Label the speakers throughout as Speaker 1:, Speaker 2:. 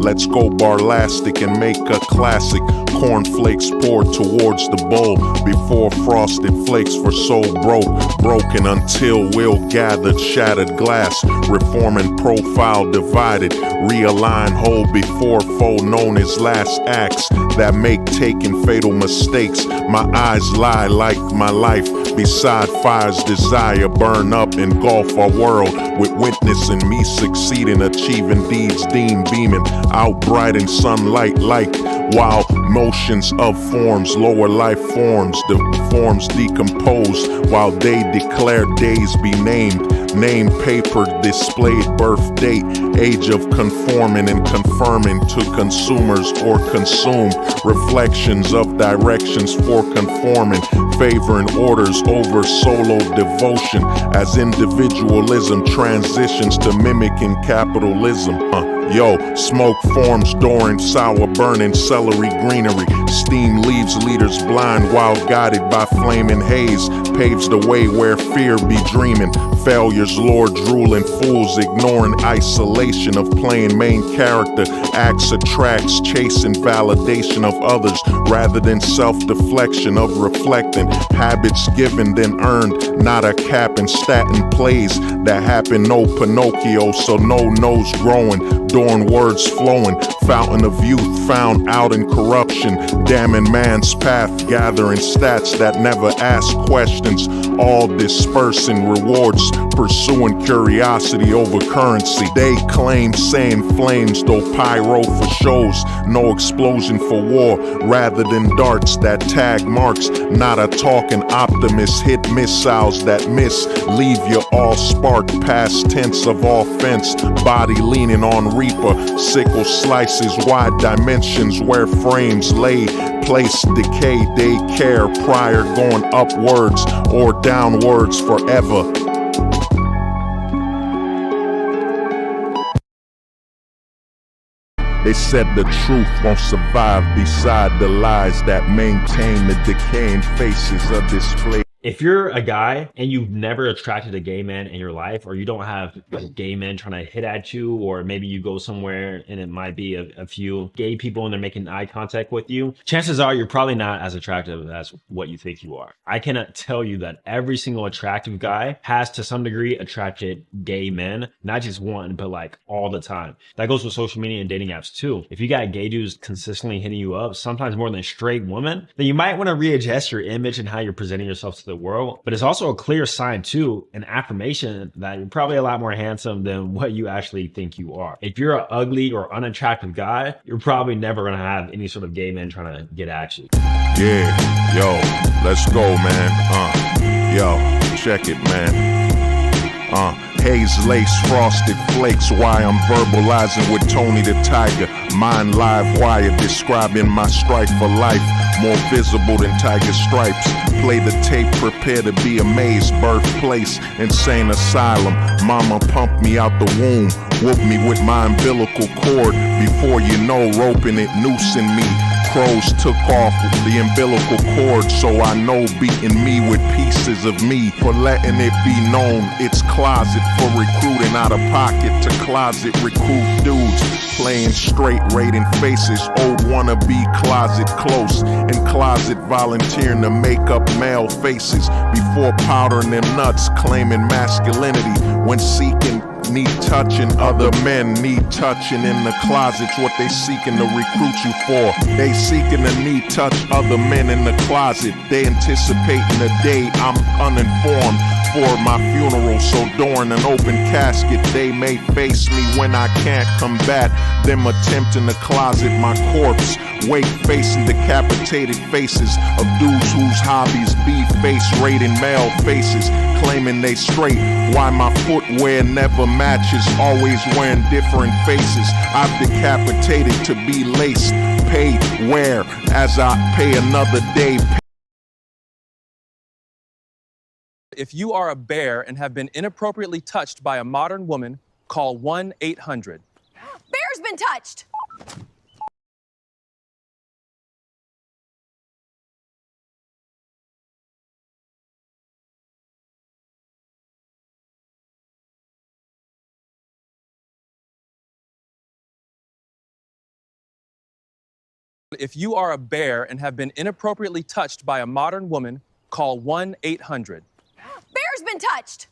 Speaker 1: Let's go barlastic and make a classic. Cornflakes poured towards the bowl before frosted flakes for so broken until we'll gathered shattered glass, reforming profile divided, realign whole before foe known as last acts that make taking fatal mistakes. My eyes lie like my life beside fire's desire, burn up, engulf our world with witnessing me succeeding, achieving deeds deemed beaming out bright in sunlight like while motions of forms, lower life forms, the forms decompose while they declare days be named. Name paper displayed birth date, age of conforming and confirming to consumers or consumed. Reflections of directions for conforming, favoring orders over solo devotion as individualism transitions to mimicking capitalism. Yo, smoke forms Doran, sour burning, celery greenery. Steam leaves leaders blind while guided by flaming haze. Paves the way where fear be dreaming. Failures lure drooling fools, ignoring isolation of playing main character. Acts attracts, chasing validation of others rather than self-deflection of reflecting. Habits given then earned, not a cap and statin plays that happen. No Pinocchio, so no nose growing. Adorn words flowing, fountain of youth found out in corruption, damning man's path, gathering stats that never ask questions, all dispersing rewards, pursuing curiosity over currency. They claim saying flames, though pyro for shows, no explosion for war, rather than darts that tag marks, not a talking optimist, hit missiles that miss, leave you all sparked, past tense of offense, body leaning on reaper, sickle slices, wide dimensions where frames lay, place decay, they care, prior going upwards or downwards forever. They said the truth won't survive beside the lies that maintain the decaying faces of display.
Speaker 2: If you're a guy and you've never attracted a gay man in your life, or you don't have like gay men trying to hit at you, or maybe you go somewhere and it might be a few gay people and they're making eye contact with you, chances are you're probably not as attractive as what you think you are. I cannot tell you that every single attractive guy has to some degree attracted gay men, not just one, but like all the time. That goes with social media and dating apps too. If you got gay dudes consistently hitting you up, sometimes more than straight women, then you might want to readjust your image and how you're presenting yourself to the world. But it's also a clear sign too, an affirmation that you're probably a lot more handsome than what you actually think you are. If you're an ugly or unattractive guy, you're probably never gonna have any sort of gay men trying to get at you.
Speaker 1: Yeah, yo, let's go, man. Yo, check it, man. Haze lace, frosted flakes, why I'm verbalizing with Tony the Tiger. Mind live wire, describing my strife for life. More visible than tiger stripes. Play the tape, prepare to be amazed. Birthplace, insane asylum. Mama pumped me out the womb, whooped me with my umbilical cord. Before you know, roping it, noosing me. Crows took off the umbilical cord, so I know beating me with pieces of me for letting it be known it's closet for recruiting out of pocket to closet recruit dudes playing straight rating faces, old wannabe closet close and closet volunteering to make up male faces before powdering them nuts, claiming masculinity when seeking need touching. Other men need touching in the closets, what they seeking to recruit you for. They seeking to need touch other men in the closet. They anticipating the day I'm uninformed for my funeral, so during an open casket they may face me when I can't combat them attempting to closet my corpse. Wake facing decapitated faces of dudes whose hobbies be face rating male faces, claiming they straight. Why my footwear never matches, always wearing different faces. I've decapitated to be laced, pay where as I pay another day.
Speaker 3: If you are a bear and have been inappropriately touched by a modern woman, call 1-800.
Speaker 4: Bear's been touched!
Speaker 3: If you are a bear and have been inappropriately touched by a modern woman, call 1-800.
Speaker 4: Bear's been touched.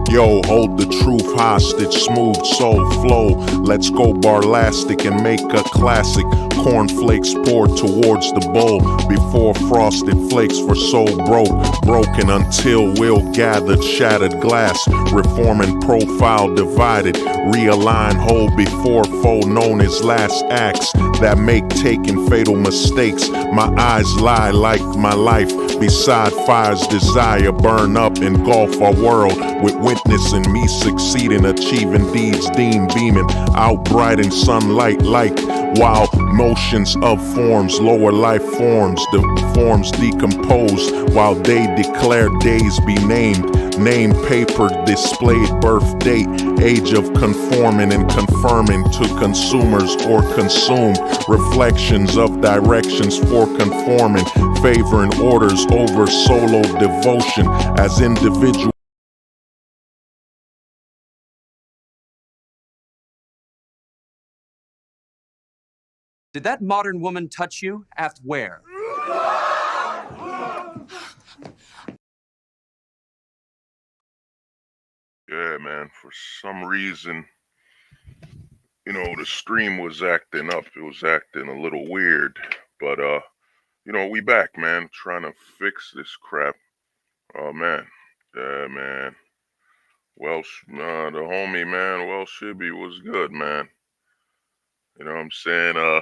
Speaker 1: Yo, hold the truth hostage, smooth soul flow. Let's go barlastic and make a classic. Cornflakes poured towards the bowl before frosted flakes were so broken until will gathered shattered glass. Reforming profile divided, realign whole before foe known as last acts that make taking fatal mistakes. My eyes lie like my life beside fire's desire, burn up, engulf our world with witnessing me succeeding, achieving deeds deemed beaming out bright in sunlight like while motions of forms, lower life forms, the forms decompose while they declare days be named. Name paper displayed birth date, age of conforming and confirming to consumers or consumed. Reflections of directions for conforming, favoring orders over solo devotion as individual.
Speaker 5: Did that modern woman touch you? Asked where?
Speaker 1: Yeah, man, for some reason, the stream was acting up. It was acting a little weird. But, we back, man, trying to fix this crap. Oh, man. Yeah, man. Well, the homie, man, Well Shibby was good, man. You know what I'm saying?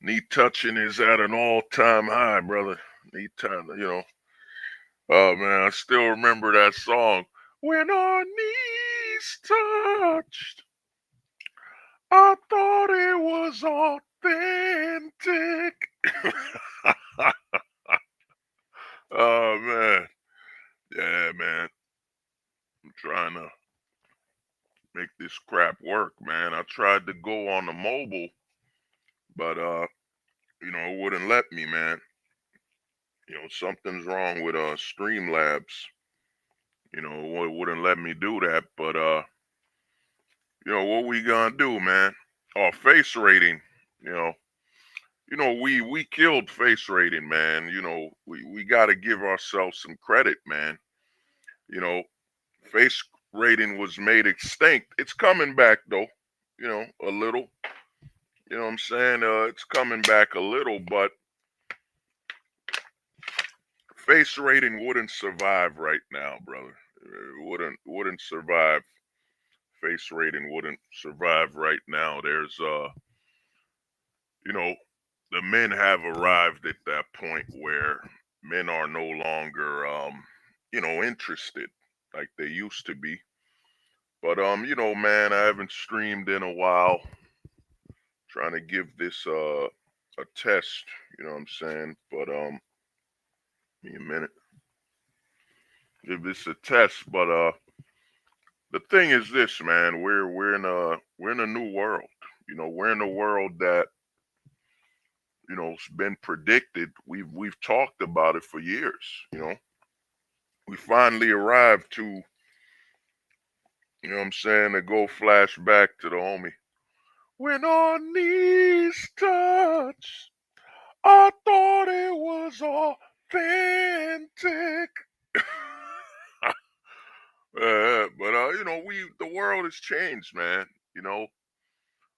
Speaker 1: Knee touching is at an all-time high, brother. Knee time. Oh, man, I still remember that song. When our knees touched, I thought it was authentic. Oh, man. Yeah, man. I'm trying to make this crap work, man. I tried to go on the mobile, but, it wouldn't let me, man. Something's wrong with, Streamlabs. It wouldn't let me do that, but, what we gonna do, man? Oh, face rating, you know. We killed face rating, man. We got to give ourselves some credit, man. You know, face rating was made extinct. It's coming back though, a little. You know what I'm saying? It's coming back a little, but face rating wouldn't survive right now, brother. It wouldn't survive. Face rating wouldn't survive right now. There's the men have arrived at that point where men are no longer interested. like they used to be. But man, I haven't streamed in a while. Trying to give this a test, you know what I'm saying? But give me a minute. Give this a test, but the thing is this, man, we're in a new world. We're in a world that, it's been predicted. We've talked about it for years. We finally arrived to, what I'm saying, to go flashback to the homie. When our knees touch, I thought it was authentic. But the world has changed, man. You know,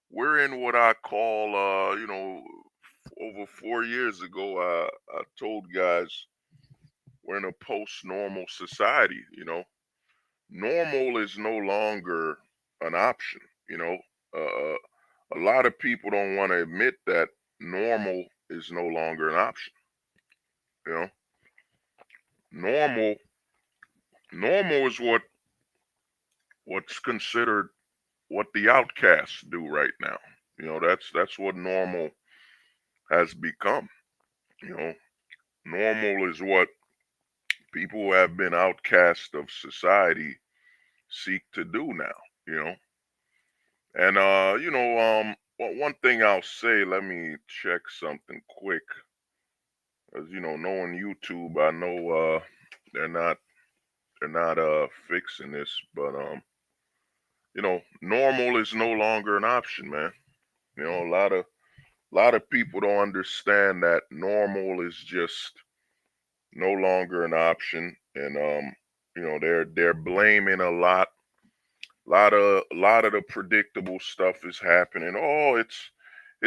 Speaker 1: we're in what I call, over 4 years ago, I told guys we're in a post-normal society. Normal is no longer an option. You know, uh, a lot of people don't want to admit that normal is no longer an option. You know, normal, normal is what's considered what the outcasts do right now. That's what normal has become. You know, normal is what people who have been outcast of society seek to do now. You know, and one thing I'll say. Let me check something quick, as knowing YouTube, I know they're not fixing this, but normal is no longer an option, man. A lot of people don't understand that normal is just no longer an option, and they're blaming a lot of the predictable stuff is happening. Oh, it's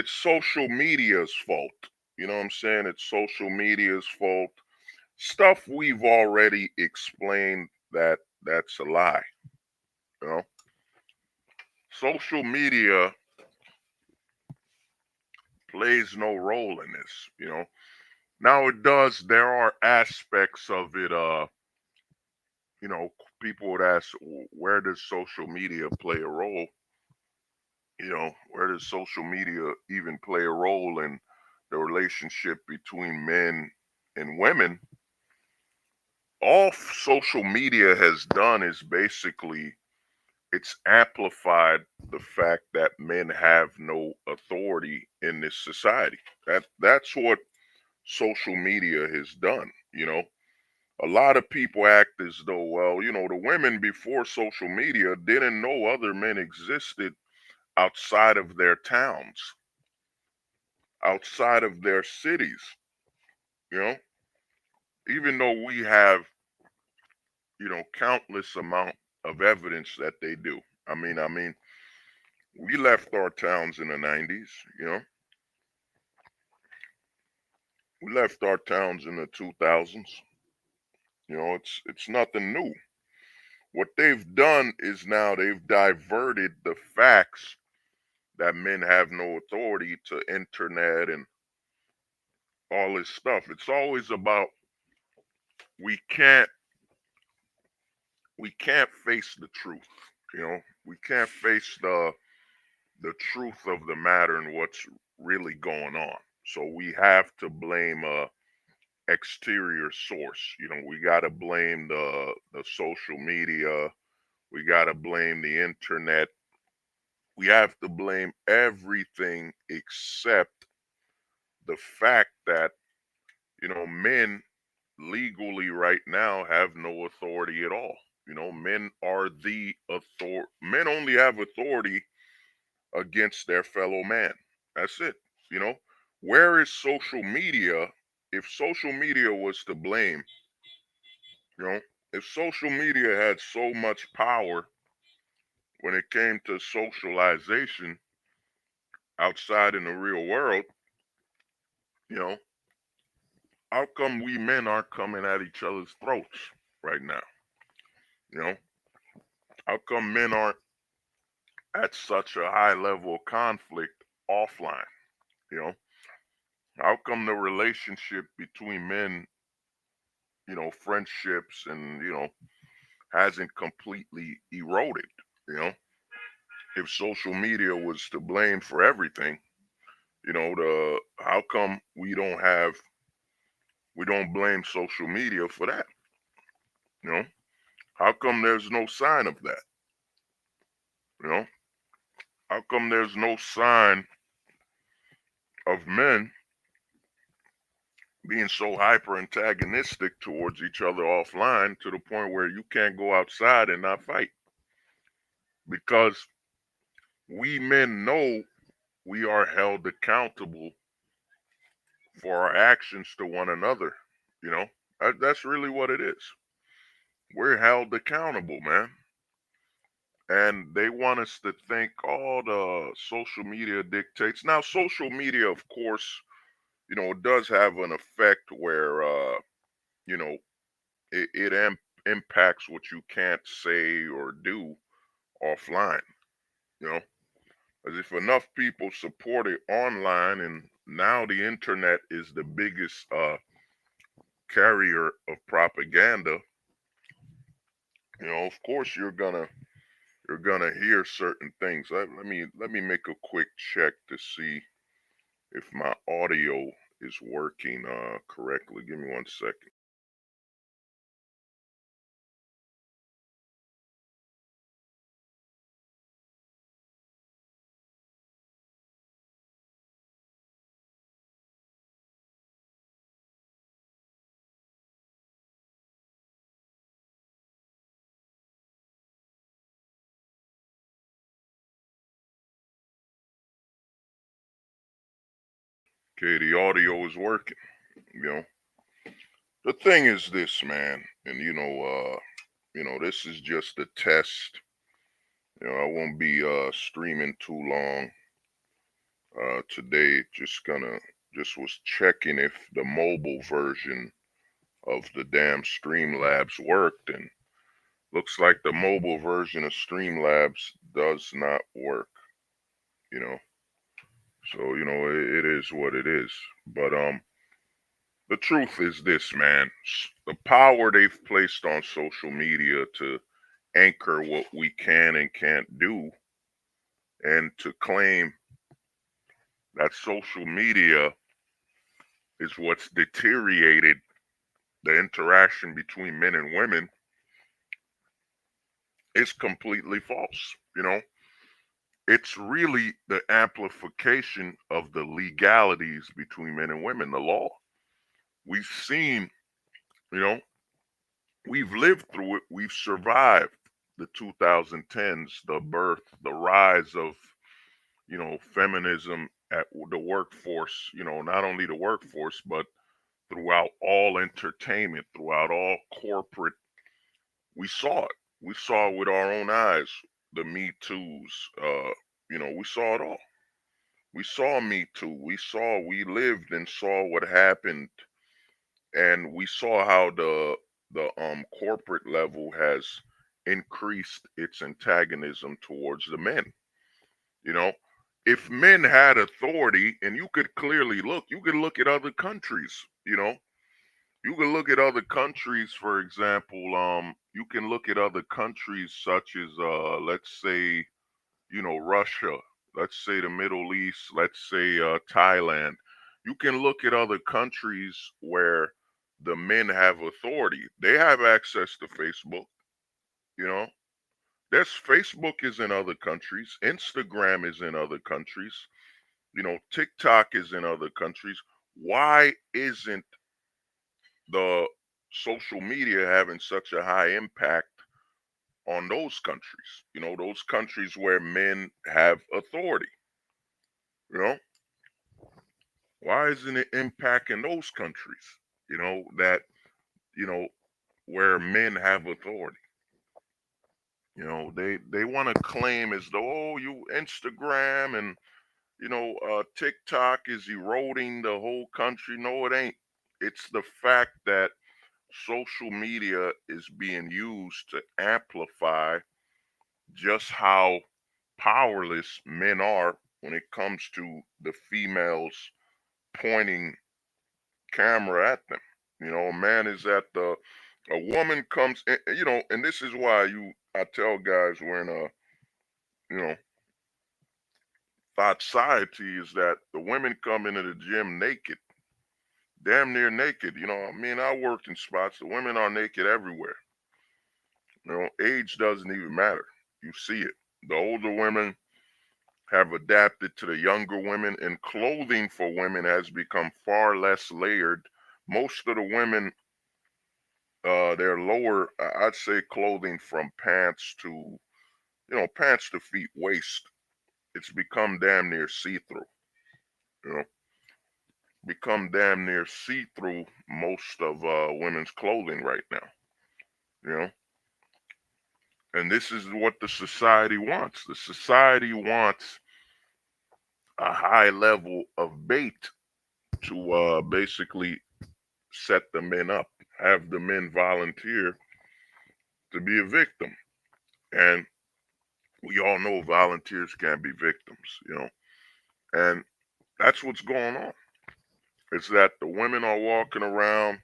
Speaker 1: social media's fault. You know what I'm saying? It's social media's fault. Stuff we've already explained that's a lie. You know, social media plays no role in this. Now it does. There are aspects of it. People would ask, where does social media play a role? Where does social media even play a role in the relationship between men and women? All social media has done is basically it's amplified the fact that men have no authority in this society. That's what social media has done. A lot of people act as though, well, the women before social media didn't know other men existed outside of their towns, outside of their cities, you know, even though we have, countless amount of evidence that they do. I mean, we left our towns in the 90s, we left our towns in the 2000s. It's nothing new. What they've done is now they've diverted the facts that men have no authority to internet and all this stuff. It's always about we can't we can't face the truth. We can't face the truth of the matter and what's really going on. So we have to blame a exterior source. We got to blame the social media. We got to blame the internet. We have to blame everything except the fact that men legally right now have no authority at all. Men are the author. Men only have authority against their fellow man. That's it. You know, where is social media? If social media was to blame, you know, if social media had so much power when it came to socialization outside in the real world, you know, how come we men aren't coming at each other's throats right now? You know, how come men aren't at such a high level of conflict offline? You know, how come the relationship between men, friendships and, hasn't completely eroded. You know, if social media was to blame for everything, the how come we don't blame social media for that? You know, how come there's no sign of that? You know, how come there's no sign of men being so hyper antagonistic towards each other offline to the point where you can't go outside and not fight? Because we men know we are held accountable for our actions to one another. You know, that's really what it is. We're held accountable, man. And they want us to think all the social media dictates. Now, social media, of course, it does have an effect where, you know, it impacts what you can't say or do offline, you know. As if enough people support it online, and now the internet is the biggest carrier of propaganda, of course you're gonna hear certain things. Let me make a quick check to see if my audio is working correctly. Give me 1 second. Okay, the audio is working. You know, the thing is this, man, and this is just a test. I won't be streaming too long today. Just was checking if the mobile version of the damn Streamlabs worked, and looks like the mobile version of Streamlabs does not work. You know, so it is what it is. But the truth is this, man. The power they've placed on social media to anchor what we can and can't do, and to claim that social media is what's deteriorated the interaction between men and women, is completely false. It's really the amplification of the legalities between men and women, the law. We've seen, you know, we've lived through it, we've survived the 2010s, the birth, the rise of, feminism at the workforce, not only the workforce, but throughout all entertainment, throughout all corporate. We saw it. We saw it with our own eyes. The Me Too's, we saw it all. We saw Me Too. We lived and saw what happened, and we saw how the corporate level has increased its antagonism towards the men. You know, if men had authority, and you could look at other countries. You can look at other countries, for example. You can look at other countries such as, let's say, Russia, let's say the Middle East, let's say Thailand. You can look at other countries where the men have authority. They have access to Facebook, you know. There's Facebook is in other countries, Instagram is in other countries, TikTok is in other countries. Why isn't the social media having such a high impact on those countries? Those countries where men have authority. You know, why isn't it impacting those countries? That you know where men have authority. They want to claim as though, oh, you Instagram and TikTok is eroding the whole country. No, it ain't. It's the fact that social media is being used to amplify just how powerless men are when it comes to the females pointing camera at them. A man is at the A woman comes, and this is why I tell guys we're in you know, society is that the women come into the gym naked, damn near naked. I mean, I worked in spots, the women are naked everywhere. Age doesn't even matter. You see it. The older women have adapted to the younger women, and clothing for women has become far less layered. Most of the women, they're lower, I'd say clothing from pants to, pants to feet, waist. It's become damn near see-through, you know, become damn near see-through most of women's clothing right now, you know. And this is what the society wants. The society wants a high level of bait to basically set the men up, have the men volunteer to be a victim. And we all know volunteers can't be victims. And that's what's going on. It's that the women are walking around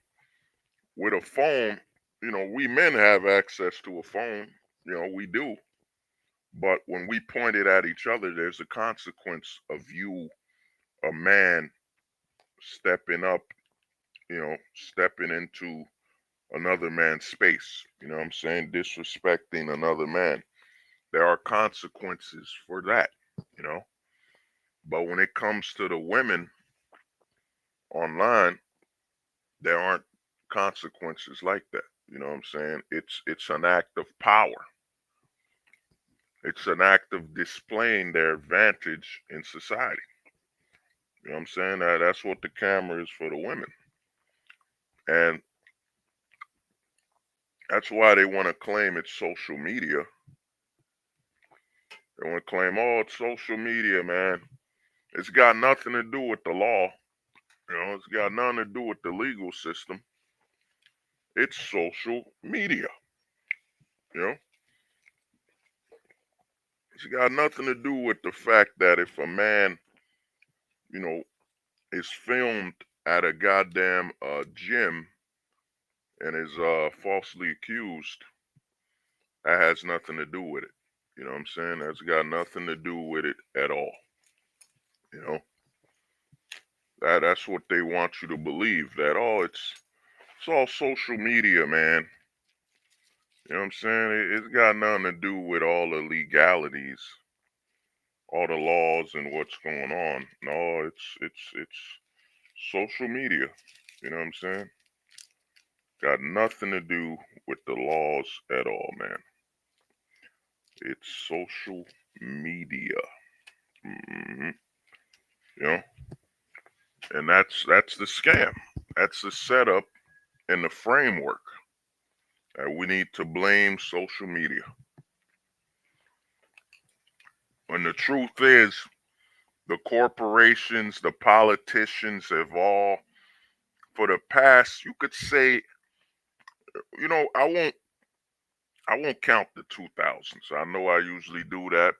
Speaker 1: with a phone. We men have access to a phone. We do. But when we point it at each other, there's a consequence of you, a man, stepping up, stepping into another man's space. You know what I'm saying? Disrespecting another man. There are consequences for that. But when it comes to the women online, there aren't consequences like that. You know what I'm saying? It's an act of power. It's an act of displaying their advantage in society. You know what I'm saying? That's what the camera is for the women. And that's why they want to claim it's social media. They want to claim, oh, it's social media, man. It's got nothing to do with the law. It's got nothing to do with the legal system. It's social media. You know, it's got nothing to do with the fact that if a man, you know, is filmed at a goddamn gym and is falsely accused, that has nothing to do with it. You know what I'm saying? That's got nothing to do with it at all. You know, that's what they want you to believe, that it's all social media, man. You know what I'm saying? It's got nothing to do with all the legalities, all the laws and what's going on. No, it's social media. You know what I'm saying? Got nothing to do with the laws at all, man. It's social media. hmm You know, and that's the scam. That's the setup and the framework that we need to blame social media. When the truth is, the corporations, the politicians have all, for the past, you could say, I won't count the 2000s. I know I usually do that,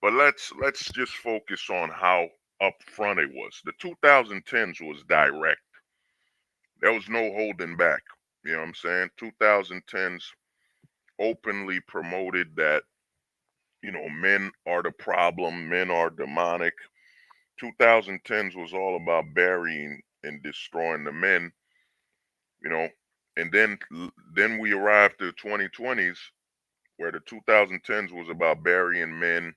Speaker 1: but let's just focus on how upfront it was. The 2010s was direct. There was no holding back. You know what I'm saying? 2010s openly promoted that, men are the problem, men are demonic. 2010s was all about burying and destroying the men, you know. And then we arrived to the 2020s, where the 2010s was about burying men,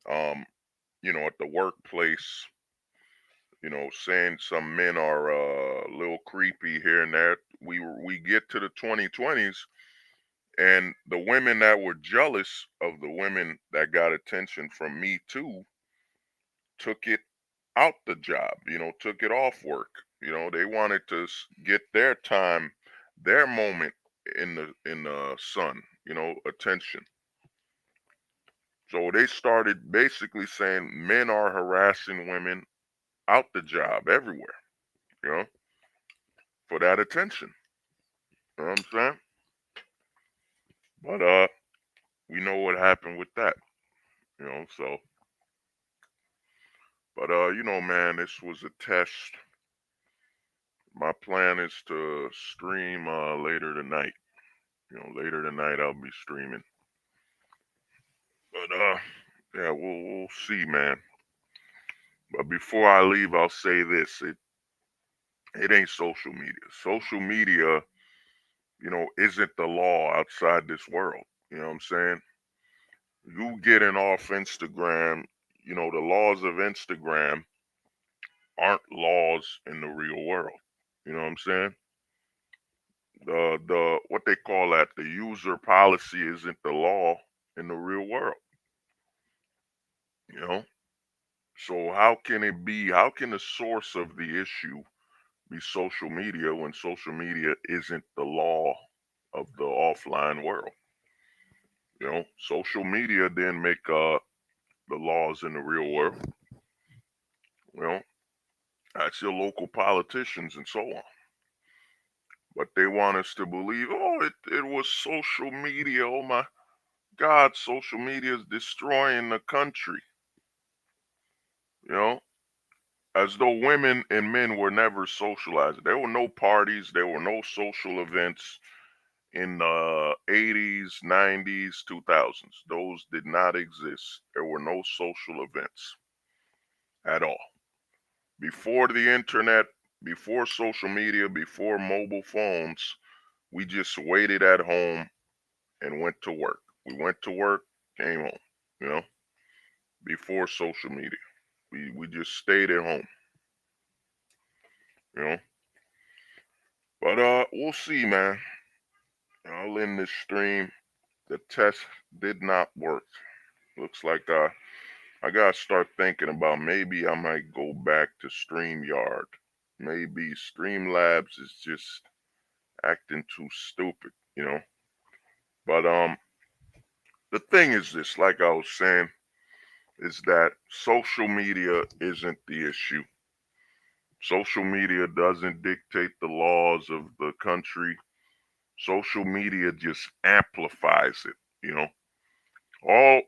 Speaker 1: at the workplace, saying some men are a little creepy here and there. We get to the 2020s, and the women that were jealous of the women that got attention from Me Too took it out the job, took it off work. They wanted to get their time, their moment in the sun, attention. So they started basically saying men are harassing women out the job everywhere, you know, for that attention. You know what I'm saying? But we know what happened with that, so but man, this was a test. My plan is to stream later tonight. Later tonight I'll be streaming. But yeah, we'll see, man. But before I leave, I'll say this: it ain't social media. Social media, isn't the law outside this world. You know what I'm saying? You getting off Instagram, the laws of Instagram aren't laws in the real world. You know what I'm saying? The what they call that, the user policy isn't the law in the real world. You know? So how can the source of the issue be social media when social media isn't the law of the offline world? Social media didn't make the laws in the real world. You know, that's your local politicians and so on. But they want us to believe, oh, it was social media. Oh my God, social media is destroying the country. You know, as though women and men were never socialized. There were no parties, there were no social events in the 80s, 90s, 2000s. Those did not exist. There were no social events at all. Before the internet, before social media, before mobile phones, we just waited at home and went to work. We went to work, came home, you know, before social media. We just stayed at home, you know. But we'll see, man. I'll end this stream. The test did not work. Looks like I gotta start thinking about maybe I might go back to StreamYard. Maybe Streamlabs is just acting too stupid, you know. But the thing is this, like I was saying, is that social media isn't the issue. Social media doesn't dictate the laws of the country. Social media just amplifies it, you know. All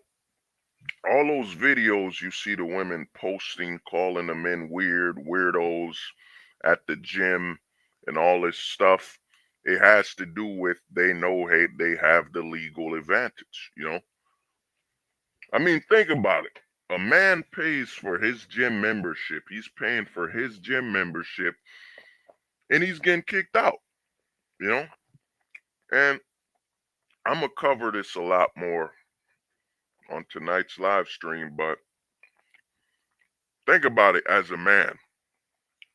Speaker 1: all those videos you see the women posting, calling the men weirdos at the gym and all this stuff, it has to do with they know, hey, they have the legal advantage, you know. I mean, think about it. A man pays for his gym membership. He's paying for his gym membership and he's getting kicked out, you know? And I'm going to cover this a lot more on tonight's live stream, but think about it as a man.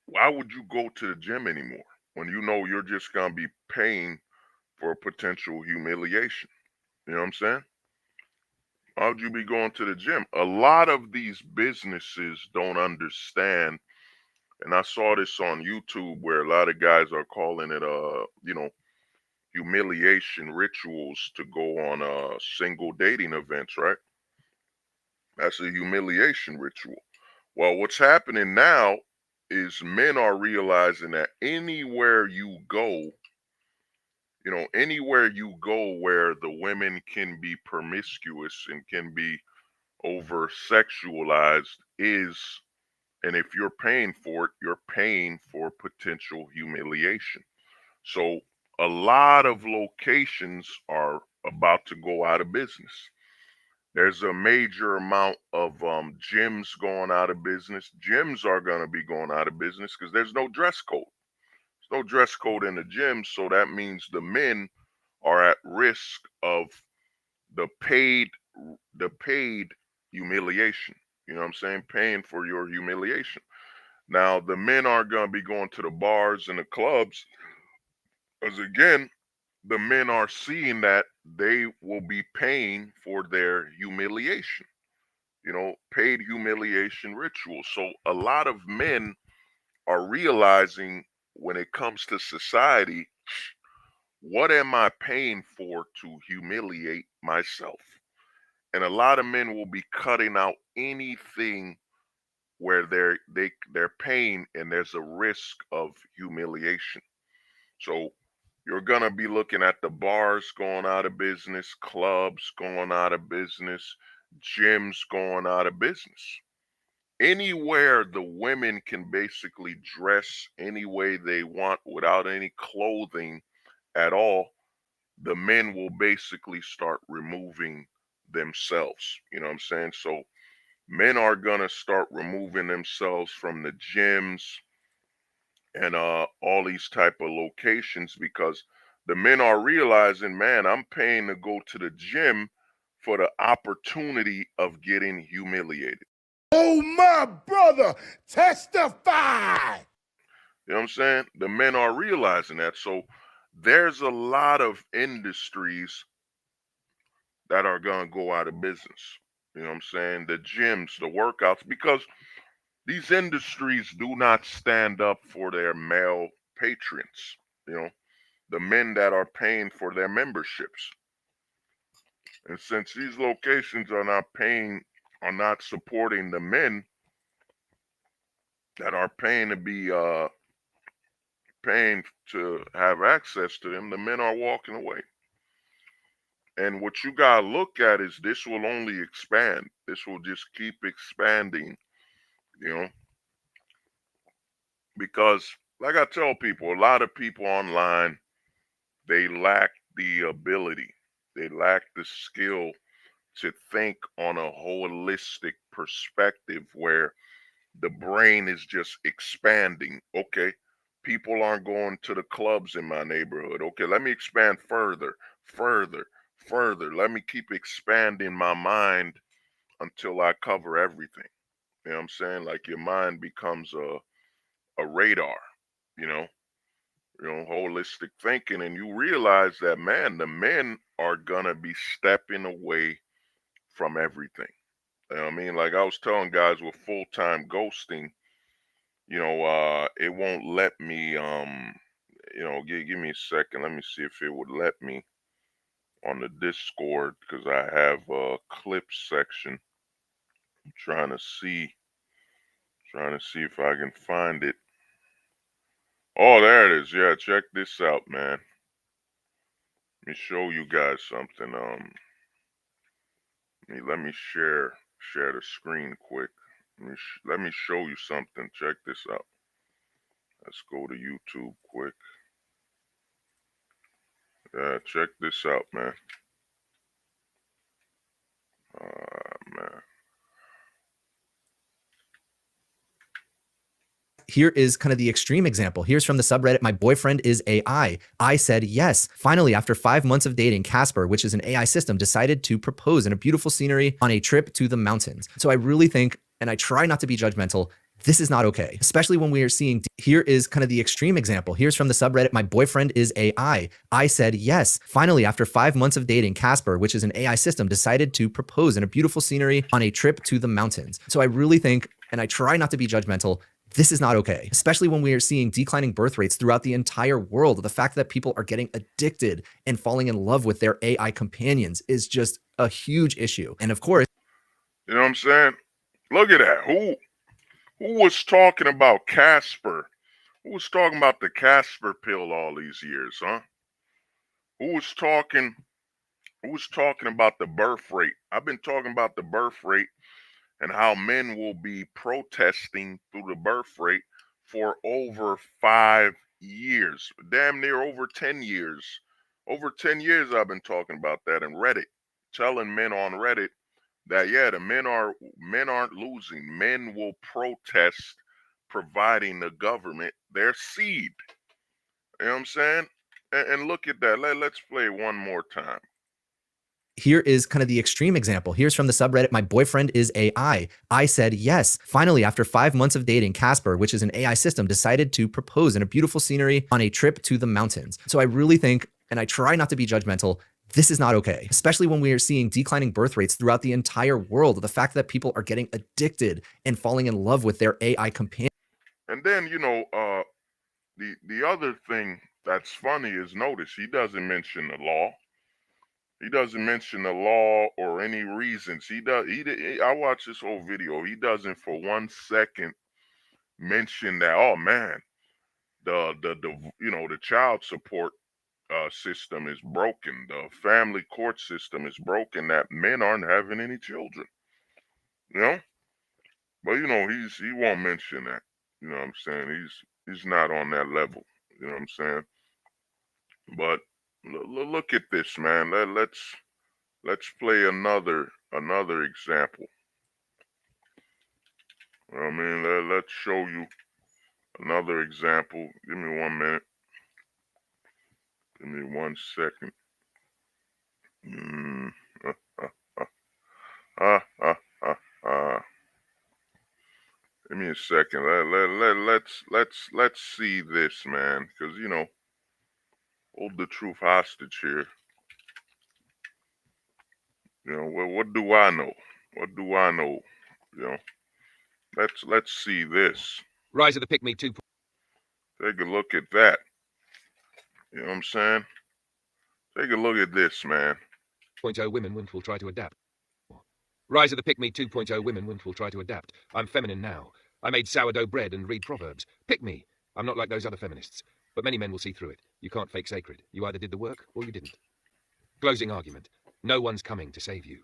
Speaker 1: Why would you go to the gym anymore when you know you're just going to be paying for a potential humiliation? You know what I'm saying? Why would you be going to the gym? A lot of these businesses don't understand. And I saw this on YouTube where a lot of guys are calling it, humiliation rituals to go on single dating events, right? That's a humiliation ritual. Well, what's happening now is men are realizing that anywhere you go where the women can be promiscuous and can be over sexualized and if you're paying for it, you're paying for potential humiliation. So a lot of locations are about to go out of business. There's a major amount of gyms going out of business. Gyms are going to be going out of business because there's no dress code. There's no dress code in the gym, so that means the men are at risk of the paid the paid humiliation. You know what I'm saying? Paying for your humiliation. Now the men aren't going to be going to the bars and the clubs because again, the men are seeing that they will be paying for their humiliation, paid humiliation rituals. So a lot of men are realizing when it comes to society, what am I paying for to humiliate myself? And a lot of men will be cutting out anything where they're paying and there's a risk of humiliation. So you're gonna be looking at the bars going out of business, clubs going out of business, gyms going out of business. anywhere the women can basically dress any way they want without any clothing at all, the men will basically start removing themselves. You know what I'm saying? So men are gonna start removing themselves from the gyms and all these type of locations because the men are realizing, man, I'm paying to go to the gym for the opportunity of getting humiliated.
Speaker 6: Oh, my brother, testify.
Speaker 1: You know what I'm saying? The men are realizing that. So there's a lot of industries that are going to go out of business. You know what I'm saying? The gyms, the workouts, because these industries do not stand up for their male patrons, you know, the men that are paying for their memberships. And since these locations are not supporting the men that are paying to be paying to have access to them, the men are walking away. And what you gotta look at is this will only expand. This will just keep expanding, you know, because like I tell people, a lot of people online, they lack the ability, they lack the skill to think on a holistic perspective where the brain is just expanding. Okay, people aren't going to the clubs in my neighborhood. Okay, let me expand further, further, further. Let me keep expanding my mind until I cover everything. You know what I'm saying? Like your mind becomes a radar, you know, holistic thinking, and you realize that, man, the men are gonna be stepping away from everything. You know what I mean? Like I was telling guys with full-time ghosting, it won't let me give me a second. Let me see if it would let me on the Discord because I have a clip section. I'm trying to see if I can find it. Oh, there it is. Yeah, check this out, man. Let me show you guys something. Let me share the screen quick. Let me show you something. Check this out. Let's go to YouTube quick. Yeah, check this out, man. Man.
Speaker 7: Here is kind of the extreme example. Here's from the subreddit, my boyfriend is AI. I said yes. Finally, after 5 months of dating, Casper, which is an AI system, decided to propose in a beautiful scenery on a trip to the mountains. So I really think, and I try not to be judgmental, this is not okay, especially when we are seeing, here is kind of the extreme example. Here's from the subreddit, my boyfriend is AI. I said yes. Finally, after 5 months of dating, Casper, which is an AI system, decided to propose in a beautiful scenery on a trip to the mountains. So I really think, and I try not to be judgmental, this is not okay, especially when we are seeing declining birth rates throughout the entire world. The fact that people are getting addicted and falling in love with their AI companions is just a huge issue. And of course,
Speaker 1: You know what I'm saying? Look at that. Who was talking about Casper? Who was talking about the Casper pill all these years, huh? Who was talking about the birth rate? I've been talking about the birth rate and how men will be protesting through the birth rate for over 5 years, damn near over 10 years. Over 10 years I've been talking about that in Reddit, telling men on Reddit that yeah, the men aren't losing. Men will protest providing the government their seed. You know what I'm saying? And look at that. Let's play one more time.
Speaker 7: here is kind of the extreme example. Here's from the subreddit, my boyfriend is AI. I said yes. Finally, after 5 months of dating, Casper, which is an AI system, decided to propose in a beautiful scenery on a trip to the mountains. So I really think, and I try not to be judgmental, this is not okay, especially when we are seeing declining birth rates throughout the entire world. The fact that people are getting addicted and falling in love with their AI companion.
Speaker 1: And then, the other thing that's funny is notice he doesn't mention the law. He doesn't mention the law or any reasons. I watched this whole video. He doesn't for 1 second mention that, oh man, the child support system is broken. The family court system is broken, that men aren't having any children. You know? But you know, he won't mention that. You know what I'm saying? He's not on that level. You know what I'm saying? But look at this, man. Let's play another example. You know what I mean, let's show you another example. Give me 1 minute. Give me 1 second. Mm, uh, uh, uh, uh, uh, uh. Give me a second. Let's see this, man. Because you know, hold the truth hostage here. You know, what do I know? What do I know? You know, let's see this.
Speaker 8: Rise of the Pick Me 2.
Speaker 1: Take a look at that. You know what I'm saying? Take a look at this, man.
Speaker 8: 2.0 women will try to adapt. Rise of the Pick Me 2.0 women will try to adapt. I'm feminine now. I made sourdough bread and read proverbs. Pick me. I'm not like those other feminists. But many men will see through it. You can't fake sacred. You either did the work or you didn't. Closing argument. No one's coming to save you.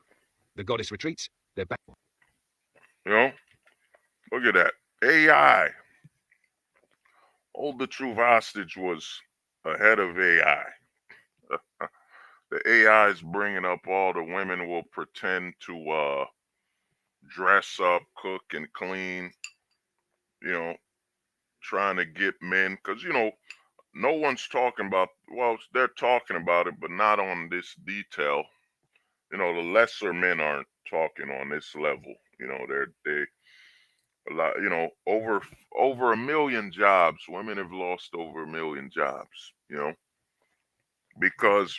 Speaker 8: The goddess retreats. They're back.
Speaker 1: You know, look at that. AI. Hold the truth hostage was ahead of AI. The AI is bringing up all the women will pretend to dress up, cook, and clean. You know, trying to get men, because you know, no one's talking about. Well, they're talking about it, but not on this detail. You know, the lesser men aren't talking on this level. You know, they a lot. You know, over 1 million jobs. Women have lost over 1 million jobs. You know, because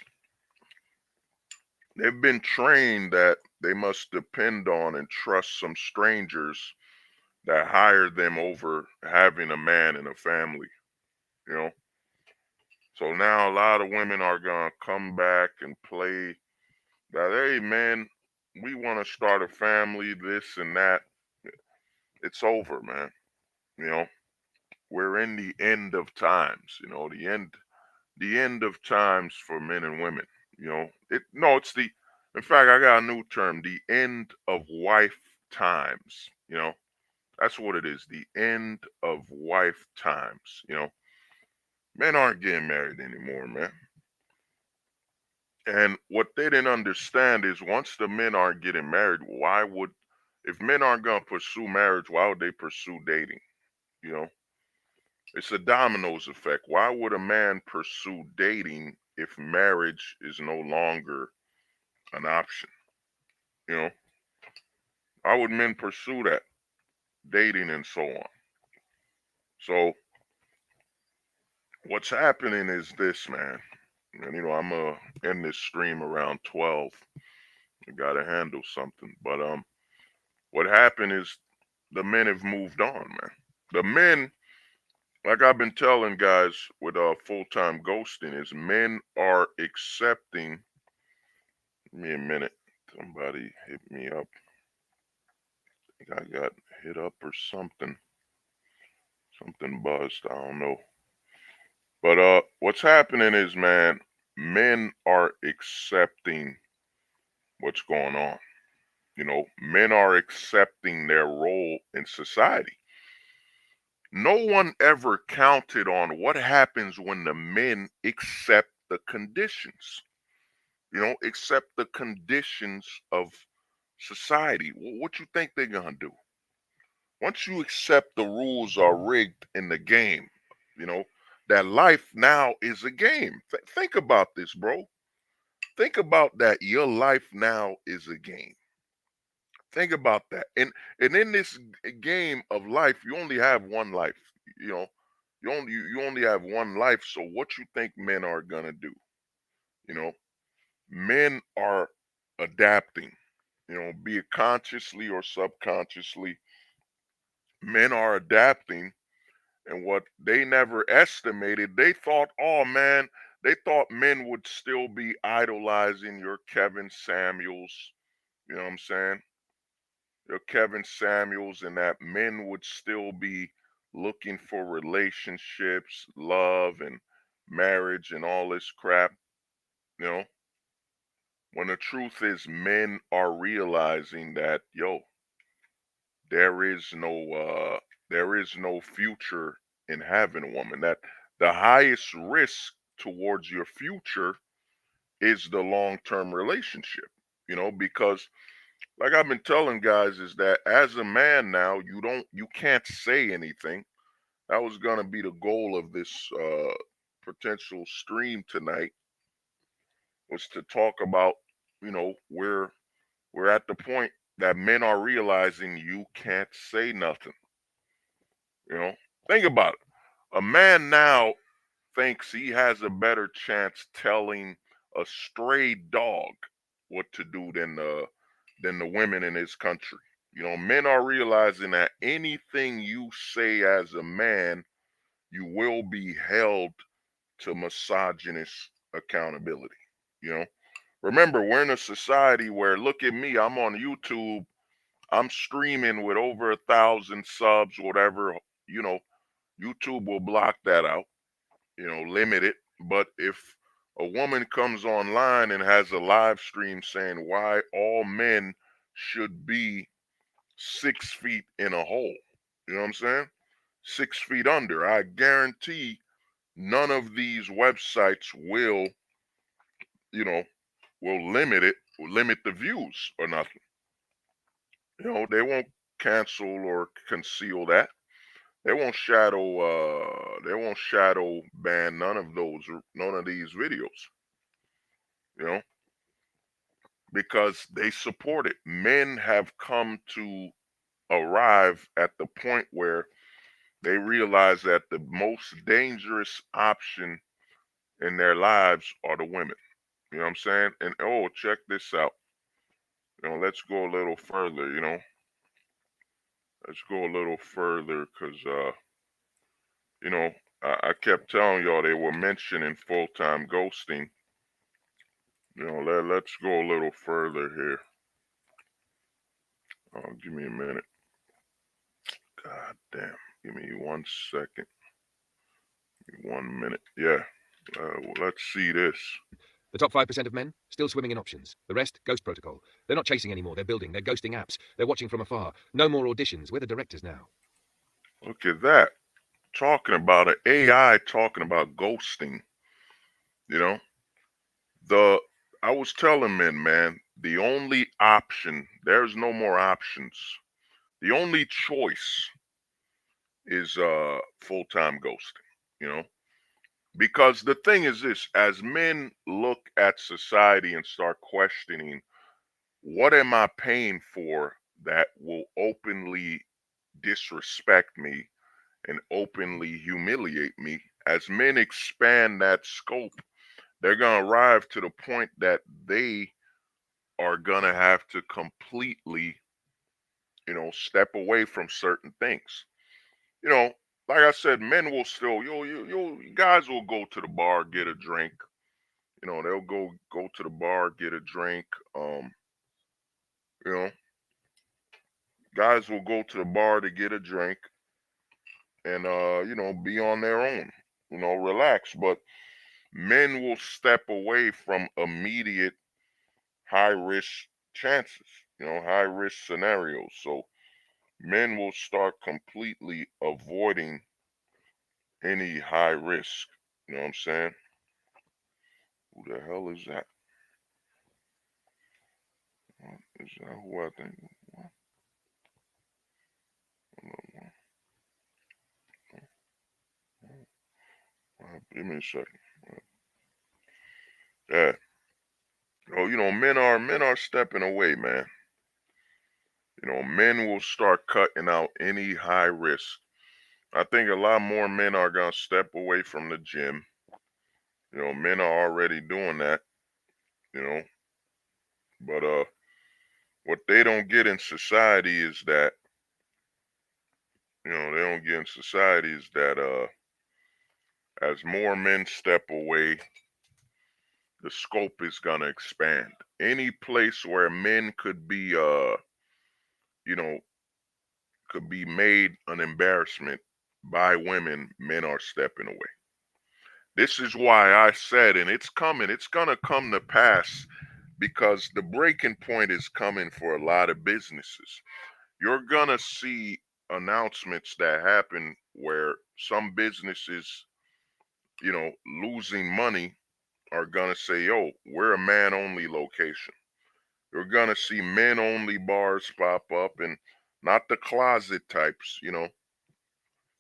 Speaker 1: they've been trained that they must depend on and trust some strangers that hired them over having a man and a family, you know. So now a lot of women are gonna come back and play that, hey man, we want to start a family, this and that. It's over, man. You know, we're in the end of times, you know, the end of times for men and women. You know, it's the, in fact, I got a new term, the end of wife times. You know, that's what it is, the end of wife times. You know, men aren't getting married anymore, man. And what they didn't understand is once the men aren't getting married, if men aren't going to pursue marriage, why would they pursue dating? You know, it's a dominoes effect. Why would a man pursue dating if marriage is no longer an option? You know, why would men pursue that? Dating and so on. So what's happening is this, man. And you know, I'm gonna end this stream around 12. I gotta handle something. But what happened is the men have moved on, man. The men, like I've been telling guys with full-time ghosting, is men are accepting. Give me a minute. Somebody hit me up. I think I got hit up or something. Something buzzed. I don't know. But what's happening is, man, men are accepting what's going on. You know, men are accepting their role in society. No one ever counted on what happens when the men accept the conditions, you know, accept the conditions of society. What you think they're gonna do? Once you accept the rules are rigged in the game, you know, that life now is a game. Think about this, bro. Think about that. Your life now is a game. Think about that. And in this game of life, you only have one life. You know, you only have one life. So what you think men are gonna do? You know, men are adapting. You know, be it consciously or subconsciously, men are adapting. And what they never estimated, they thought, oh man, they thought men would still be idolizing your Kevin Samuels. You know what I'm saying? Kevin Samuels, and that men would still be looking for relationships, love, and marriage and all this crap, you know, when the truth is men are realizing that, yo, there is no future in having a woman. That the highest risk towards your future is the long-term relationship, because like I've been telling guys is that as a man now, you can't say anything. That was gonna be the goal of this potential stream tonight, was to talk about, we're at the point that men are realizing you can't say nothing. You know, think about it. A man now thinks he has a better chance telling a stray dog what to do than the women in his country. Men are realizing that anything you say as a man, you will be held to misogynist accountability. You know, remember, we're in a society where, look at me, I'm on YouTube, I'm streaming with over 1,000 subs, whatever. You know, YouTube will block that out, limit it. But if a woman comes online and has a live stream saying why all men should be 6 feet in a hole, you know what I'm saying? 6 feet under, I guarantee none of these websites you know, will limit the views or nothing. They won't cancel or conceal that. They won't shadow ban none of these videos, you know, because they support it. Men have come to arrive at the point where they realize that the most dangerous option in their lives are the women. You know what I'm saying? And check this out. Let's go a little further, Let's go a little further because I kept telling y'all they were mentioning full-time ghosting. Let's go a little further here. Oh, give me a minute. God damn. Give me 1 second. Give me 1 minute. Yeah. Let's see this.
Speaker 8: The top 5% of men, still swimming in options. The rest, ghost protocol. They're not chasing anymore. They're building. They're ghosting apps. They're watching from afar. No more auditions. We're the directors now.
Speaker 1: Look at that. Talking about an AI talking about ghosting. I was telling men, man, the only option, there's no more options. The only choice is full-time ghosting, because the thing is this, as men look at society and start questioning, what am I paying for that will openly disrespect me and openly humiliate me? As men expand that scope, they're going to arrive to the point that they are going to have to completely, step away from certain things. You know, like I said, men will still, guys will go to the bar, get a drink. They'll go to the bar, get a drink. You know, guys will go to the bar to get a drink and be on their own, relax. But men will step away from immediate high risk chances, high risk scenarios. So men will start completely avoiding any high risk. You know what I'm saying? Who the hell is that? Is that who I think? What? Give me a second. Yeah. Men are stepping away, man. Men will start cutting out any high risk. I think a lot more men are gonna step away from the gym. Men are already doing that. You know, but what they don't get in society is that as more men step away, the scope is gonna expand. Any place where men could be made an embarrassment by women, men are stepping away. This is why I said, and it's gonna come to pass, because the breaking point is coming for a lot of businesses. you're gonna see announcements that happen where some businesses, losing money are gonna say, yo, we're a man only location. You're gonna see men only bars pop up, and not the closet types,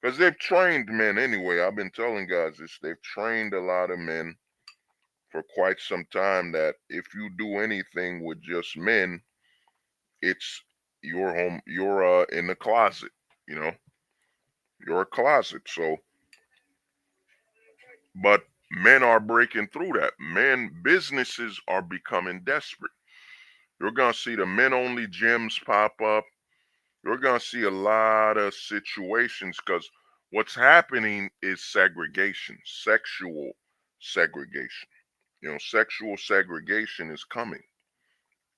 Speaker 1: because they've trained men anyway. I've been telling guys this. They've trained a lot of men for quite some time that if you do anything with just men, it's your home, you're in the closet, you know, you're a closet. So, but men are breaking through that. Businesses are becoming desperate. You're gonna see the men only gyms pop up. You're gonna see a lot of situations because what's happening is segregation, sexual segregation. Sexual segregation is coming.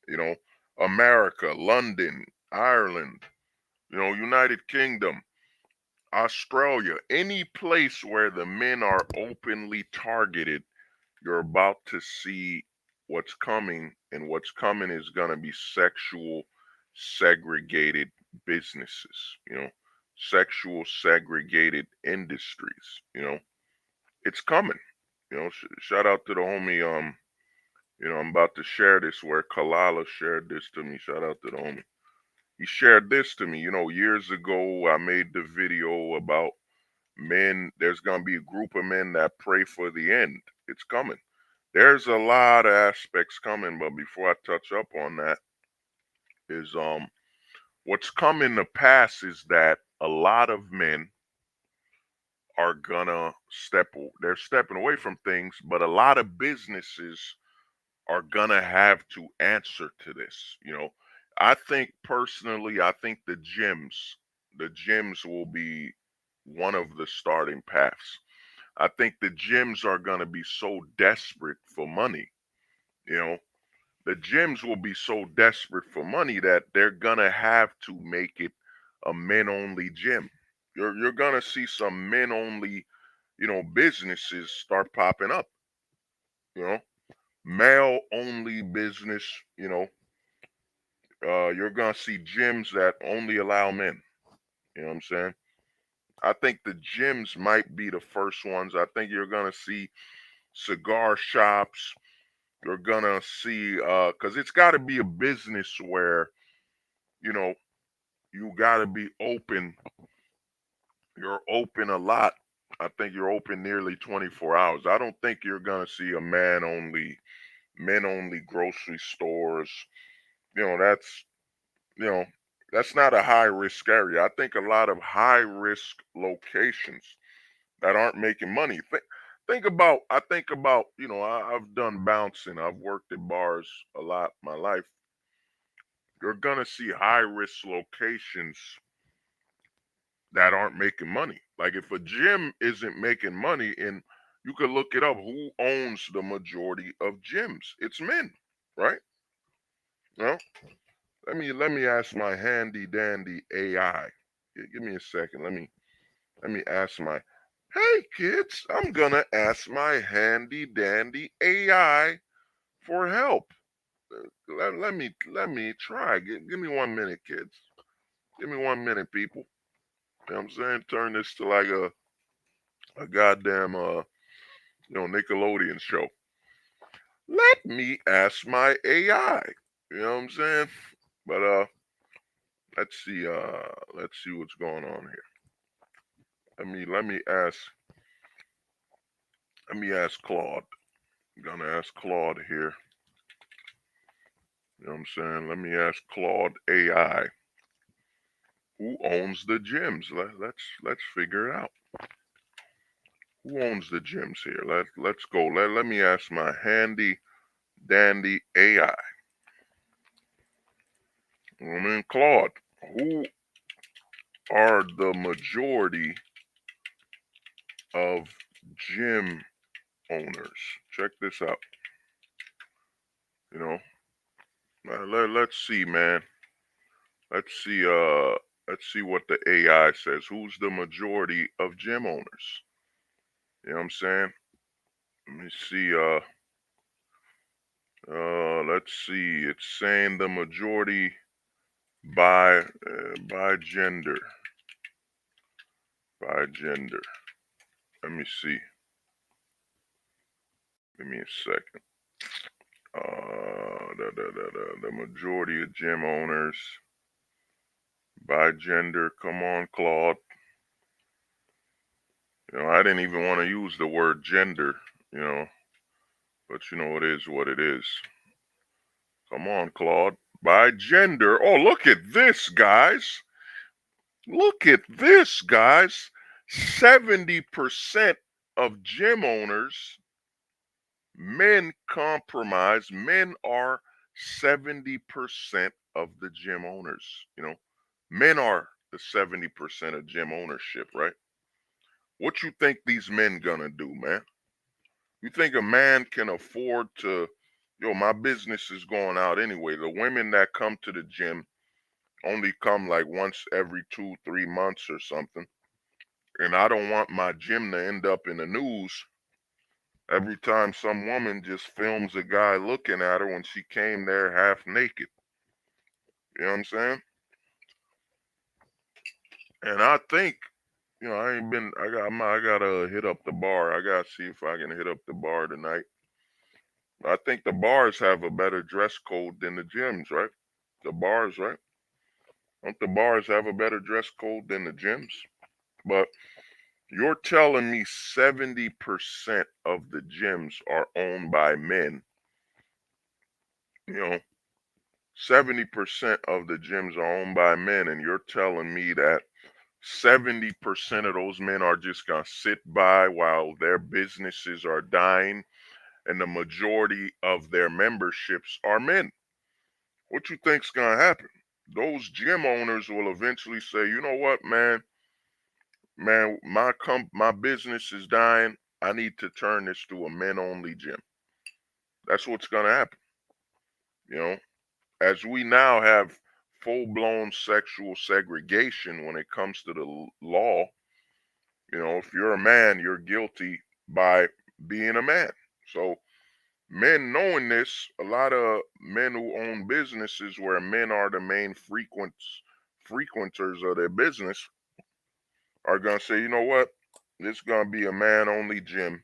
Speaker 1: You know, America, London, Ireland, United Kingdom, Australia, any place where the men are openly targeted, you're about to see what's coming, and what's coming is going to be sexual segregated businesses, sexual segregated industries, it's coming. Shout out to the homie, I'm about to share this where Kalala shared this to me. Shout out to the homie. He shared this to me. Years ago, I made the video about men. There's going to be a group of men that pray for the end. It's coming. There's a lot of aspects coming, but before I touch up on that, is what's coming to pass is that a lot of men are gonna they're stepping away from things, but a lot of businesses are gonna have to answer to this. I think personally, I think the gyms will be one of the starting paths. I think the gyms are gonna be so desperate for money, you know. The gyms will be so desperate for money that they're gonna have to make it a men only gym. You're gonna see some men only, businesses start popping up, you know, male only business, you're gonna see gyms that only allow men. You know what I'm saying? I think the gyms might be the first ones. I think you're gonna see cigar shops. You're gonna see because it's gotta be a business where, you know, you gotta be open. You're open a lot. I think you're open nearly 24 hours. I don't think you're gonna see a men only grocery stores. You know, that's you know, that's not a high risk area. I think a lot of high risk locations that aren't making money. I think about, I've done bouncing. I've worked at bars a lot my life. You're gonna see high risk locations that aren't making money. Like if a gym isn't making money, and you could look it up, who owns the majority of gyms? It's men, right? Well, let me ask my handy dandy AI. Give me a second. Let me ask my hey kids, I'm gonna ask my handy dandy AI for help. Let me try. Give me 1 minute, kids. Give me 1 minute, people. You know what I'm saying? Turn this to like a goddamn Nickelodeon show. Let me ask my AI. You know what I'm saying? But let's see what's going on here. Let me ask Claude. I'm gonna ask Claude here. You know what I'm saying? Let me ask Claude AI. Who owns the gyms? Let's figure it out. Who owns the gyms here? Let's go. Let me ask my handy dandy AI. Claude, who are the majority of gym owners? Check this out. You know, let's see, man. Let's see. Let's see what the AI says. Who's the majority of gym owners? You know what I'm saying? Let me see. Let's see. It's saying the majority by gender. By gender. Let me see. Give me a second. The majority of gym owners by gender. Come on, Claude. I didn't even want to use the word gender, but it is what it is. Come on, Claude. By gender. Oh, look at this, guys. Look at this, guys. 70% of gym owners, men compromise. Men are 70% of the gym owners. Men are the 70% of gym ownership, right? What you think these men gonna do, man? You think a man can afford to, my business is going out anyway. The women that come to the gym only come like once every 2-3 months or something. And I don't want my gym to end up in the news every time some woman just films a guy looking at her when she came there half naked. You know what I'm saying? And I think, I gotta hit up the bar. I gotta see if I can hit up the bar tonight. I think the bars have a better dress code than the gyms, right? The bars, right? Don't the bars have a better dress code than the gyms? But you're telling me 70% of the gyms are owned by men. 70% of the gyms are owned by men, and you're telling me that 70% of those men are just going to sit by while their businesses are dying, and the majority of their memberships are men. What you think's going to happen? Those gym owners will eventually say, you know what, man, my business is dying. I need to turn this to a men-only gym. That's what's going to happen. As we now have full-blown sexual segregation when it comes to the law, if you're a man, you're guilty by being a man. So men knowing this, a lot of men who own businesses where men are the main frequenters of their business are going to say, you know what? This is going to be a man-only gym.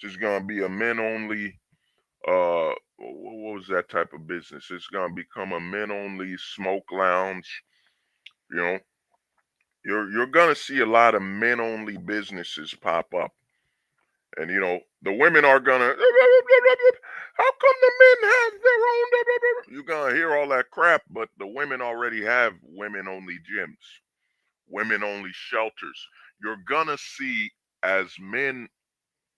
Speaker 1: This is going to be a men-only, what was that type of business? It's going to become a men-only smoke lounge. You're going to see a lot of men-only businesses pop up. And, the women are going to, how come the men have their own? You're going to hear all that crap, but the women already have women-only gyms, women-only shelters. You're going to see as men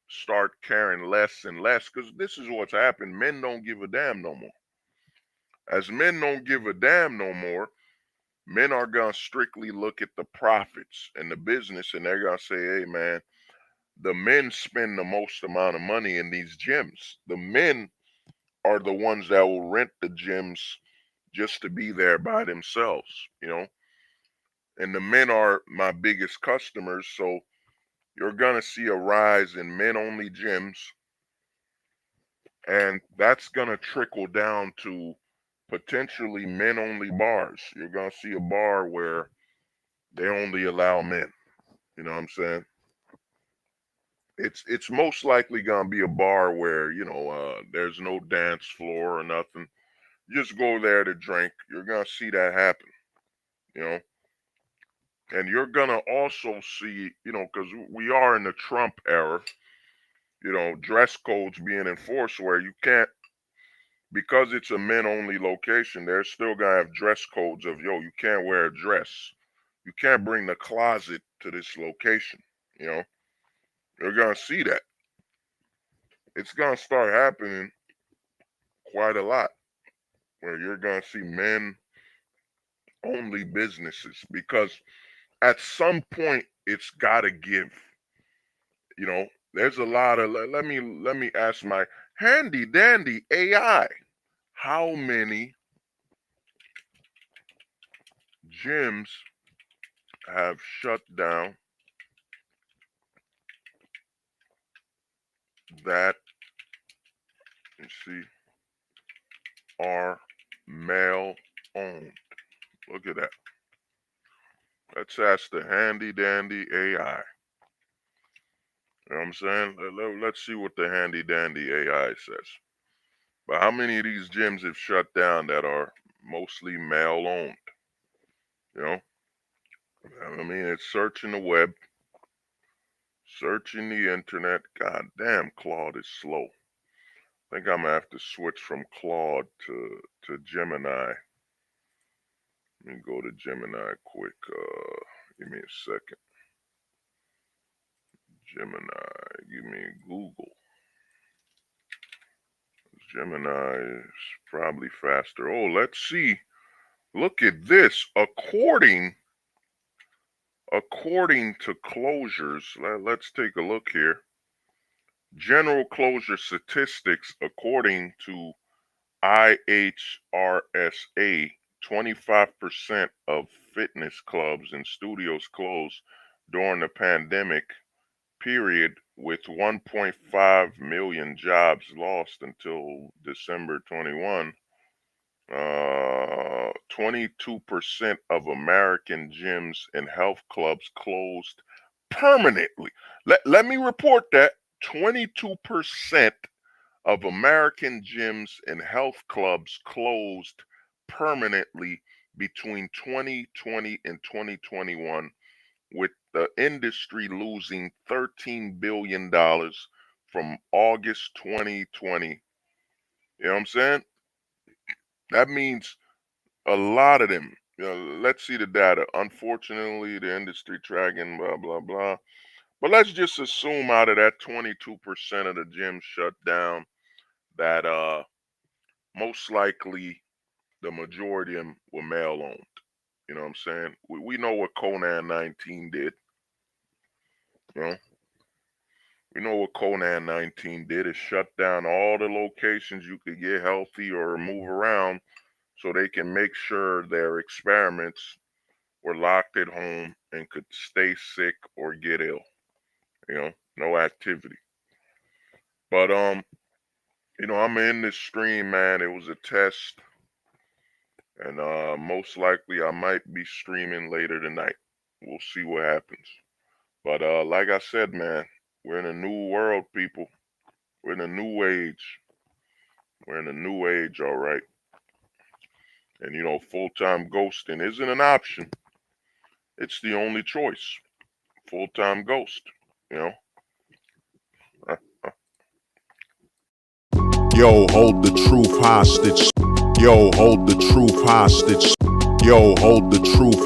Speaker 1: start caring less and less, because this is what's happened. Men don't give a damn no more. As men don't give a damn no more, men are going to strictly look at the profits and the business, and they're going to say, hey, man, the men spend the most amount of money in these gyms. The men are the ones that will rent the gyms just to be there by themselves, and the men are my biggest customers. So you're going to see a rise in men-only gyms, and that's going to trickle down to potentially men-only bars. You're going to see a bar where they only allow men. You know what I'm saying? It's most likely going to be a bar where, there's no dance floor or nothing. Just go there to drink. You're going to see that happen, And you're going to also see, because we are in the Trump era, dress codes being enforced where you can't, because it's a men-only location, they're still going to have dress codes of, you can't wear a dress. You can't bring the closet to this location, You're going to see that. It's going to start happening quite a lot where you're going to see men-only businesses, because at some point it's got to give. There's a lot of, let me ask my handy dandy AI, how many gyms have shut down that, you see, are male owned? Look at that. Let's ask the handy dandy AI. You know what I'm saying? Let's see what the handy dandy AI says. But how many of these gyms have shut down that are mostly male owned? You know? I mean, it's searching the web, searching the internet. God damn, Claude is slow. I think I'm gonna have to switch from Claude to Gemini. Let me go to Gemini quick. Give me a second. Gemini, give me Google. Gemini is probably faster. Oh, let's see. Look at this. According to closures, let's take a look here. General closure statistics, according to IHRSA, 25% of fitness clubs and studios closed during the pandemic period, with 1.5 million jobs lost until December 21. 22% of American gyms and health clubs closed permanently. Let me report that. 22% of American gyms and health clubs closed permanently between 2020 and 2021, with the industry losing $13 billion from August 2020. You know what I'm saying? That means a lot of them. Let's see the data. Unfortunately, the industry tracking, blah, blah, blah. But let's just assume out of that 22% of the gyms shut down, that most likely the majority of them were male owned. You know what I'm saying? We know what Conan 19 did. You know? We know what Conan 19 did. It shut down all the locations you could get healthy or move around, so they can make sure their experiments were locked at home and could stay sick or get ill. You know, no activity. But you know, I'm in this stream, man. It was a test, and most likely I might be streaming later tonight. We'll see what happens. But like I said, man, we're in a new world, people. We're in a new age. We're in a new age, all right. And you know, full-time ghosting isn't an option. It's the only choice. Full-time ghost, you know. Yo, hold the truth hostage. Yo, hold the truth hostage. Yo, hold the truth